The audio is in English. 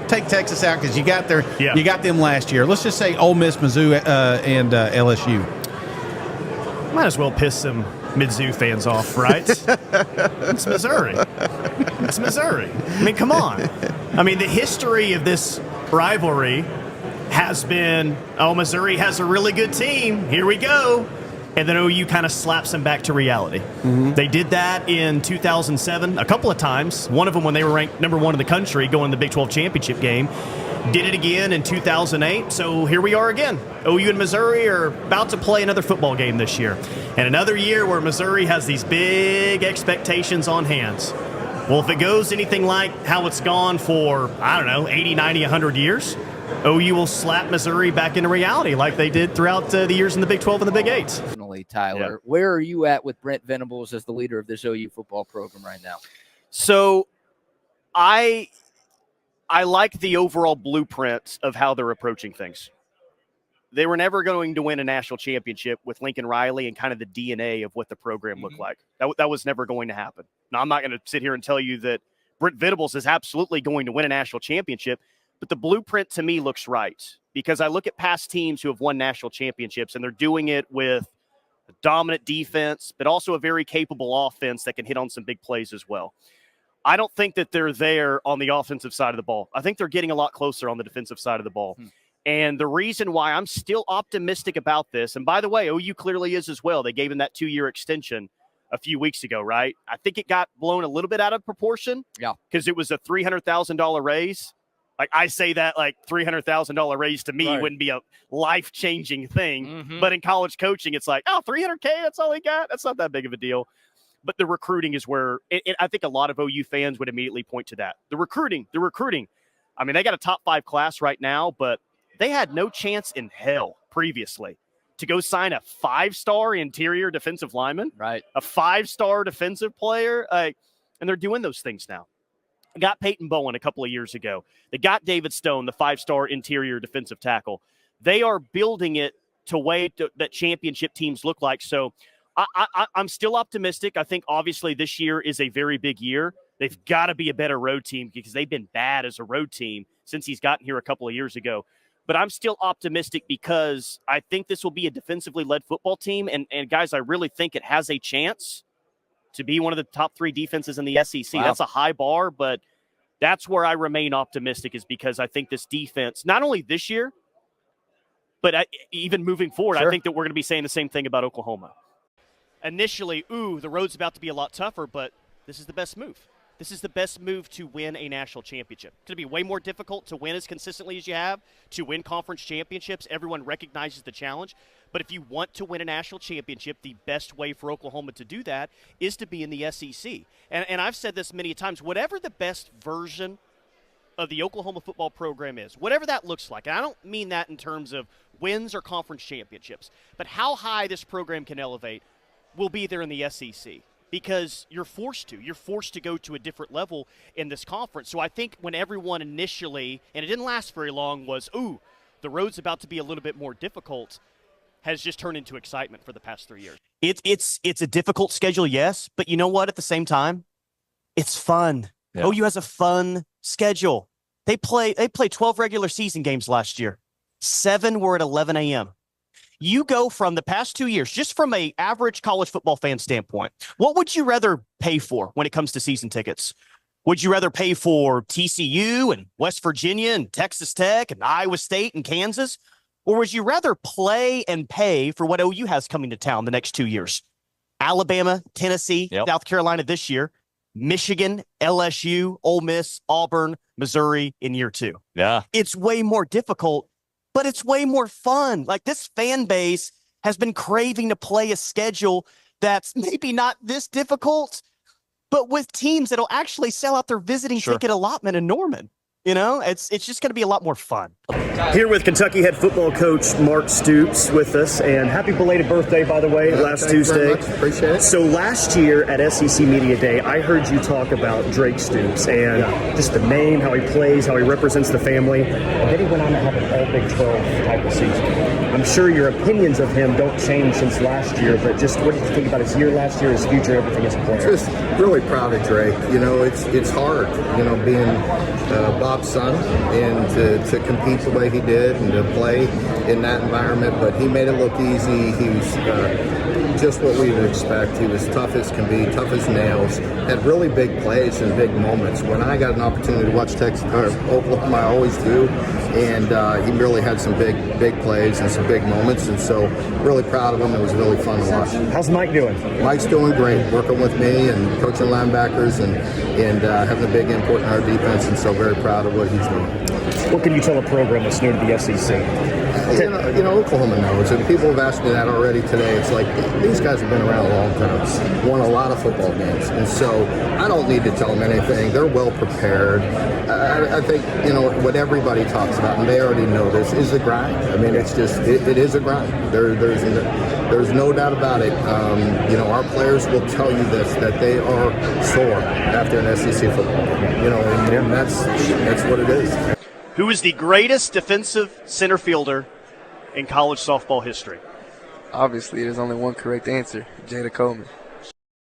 take Texas out because you got them last year. Let's just say Ole Miss, Mizzou, and LSU. Might as well piss some Mizzou fans off, right? It's Missouri. It's Missouri. I mean, come on. I mean, the history of this rivalry has been, Missouri has a really good team. Here we go. And then OU kind of slaps them back to reality. Mm-hmm. They did that in 2007 a couple of times. One of them when they were ranked number 1 in the country going to the Big 12 championship game. Did it again in 2008. So here we are again. OU and Missouri are about to play another football game this year. And another year where Missouri has these big expectations on hands. Well, if it goes anything like how it's gone for, 80, 90, 100 years, OU will slap Missouri back into reality like they did throughout the years in the Big 12 and the Big 8. Definitely, Tyler. Yeah. Where are you at with Brent Venables as the leader of this OU football program right now? So I like the overall blueprint of how they're approaching things. They were never going to win a national championship with Lincoln Riley and kind of the DNA of what the program looked like. That was never going to happen. Now, I'm not going to sit here and tell you that Brent Venables is absolutely going to win a national championship, but the blueprint to me looks right because I look at past teams who have won national championships and they're doing it with a dominant defense, but also a very capable offense that can hit on some big plays as well. I don't think that they're there on the offensive side of the ball. I think they're getting a lot closer on the defensive side of the ball. And the reason why I'm still optimistic about this, and by the way, OU clearly is as well. They gave him that 2-year extension a few weeks ago, right? I think it got blown a little bit out of proportion. Yeah. Because it was a $300,000 raise. Like I say that like $300,000 raise to me wouldn't be a life-changing thing. Mm-hmm. But in college coaching, it's like, $300K, that's all he got? That's not that big of a deal. But the recruiting is where I think a lot of OU fans would immediately point to that. The recruiting. I mean, they got a top 5 class right now, but they had no chance in hell previously to go sign a 5-star interior defensive lineman, right? A 5-star defensive player, and they're doing those things now. They got Peyton Bowen a couple of years ago. They got David Stone, the 5-star interior defensive tackle. They are building it to way that championship teams look like. So I'm still optimistic. I think obviously this year is a very big year. They've got to be a better road team because they've been bad as a road team since he's gotten here a couple of years ago. But I'm still optimistic because I think this will be a defensively led football team. And guys, I really think it has a chance to be one of the top 3 defenses in the SEC. Wow. That's a high bar, but that's where I remain optimistic is because I think this defense, not only this year, but even moving forward, I think that we're going to be saying the same thing about Oklahoma. Initially, the road's about to be a lot tougher, but this is the best move. This is the best move to win a national championship. It's going to be way more difficult to win as consistently as you have, to win conference championships. Everyone recognizes the challenge. But if you want to win a national championship, the best way for Oklahoma to do that is to be in the SEC. And I've said this many times, whatever the best version of the Oklahoma football program is, whatever that looks like, and I don't mean that in terms of wins or conference championships, but how high this program can elevate will be there in the SEC. Because you're forced to go to a different level in this conference. So I think when everyone initially, and it didn't last very long, was, the road's about to be a little bit more difficult, has just turned into excitement for the past 3 years. It's a difficult schedule, yes, but you know what? At the same time, it's fun. Yeah. OU has a fun schedule. They played 12 regular season games last year. 7 were at 11 a.m. You go from the past 2 years, just from an average college football fan standpoint, what would you rather pay for when it comes to season tickets? Would you rather pay for TCU and West Virginia and Texas Tech and Iowa State and Kansas? Or would you rather play and pay for what OU has coming to town the next 2 years? Alabama, Tennessee, South Carolina this year, Michigan, LSU, Ole Miss, Auburn, Missouri in year 2. Yeah. It's way more difficult, but it's way more fun. Like, this fan base has been craving to play a schedule that's maybe not this difficult, but with teams that'll actually sell out their visiting ticket allotment in Norman. You know, it's just going to be a lot more fun. Here with Kentucky head football coach Mark Stoops with us, and happy belated birthday, by the way, last Tuesday. Appreciate it. So last year at SEC Media Day, I heard you talk about Drake Stoops and just the name, how he plays, how he represents the family. And then he went on to have an all Big 12 type of season. I'm sure your opinions of him don't change since last year, but just what did you think about his year last year, his future, everything as a player? Just really proud of Drake. You know, it's hard, you know, being Bob's son and to compete the way he did and to play in that environment, but he made it look easy. He was just what we would expect. He was tough as can be, tough as nails, had really big plays and big moments. When I got an opportunity to watch Oklahoma, I always do, and he really had some big plays and some big moments, and so really proud of him. It was really fun to watch. How's Mike doing? Mike's doing great, working with me and coaching linebackers and having a big input in our defense, and so very proud of what he's doing. What can you tell a program that's new to the SEC? You know, Oklahoma knows, and people have asked me that already today. It's like, these guys have been around a long time, won a lot of football games, and so I don't need to tell them anything. They're well prepared. I think, you know, what everybody talks about, and they already know this, is the grind. I mean, it's just, it is a grind. There's no doubt about it. You know, our players will tell you this, that they are sore after an SEC football game. You know, and that's what it is. Who is the greatest defensive center fielder in college softball history? Obviously, there's only one correct answer, Jada Coleman.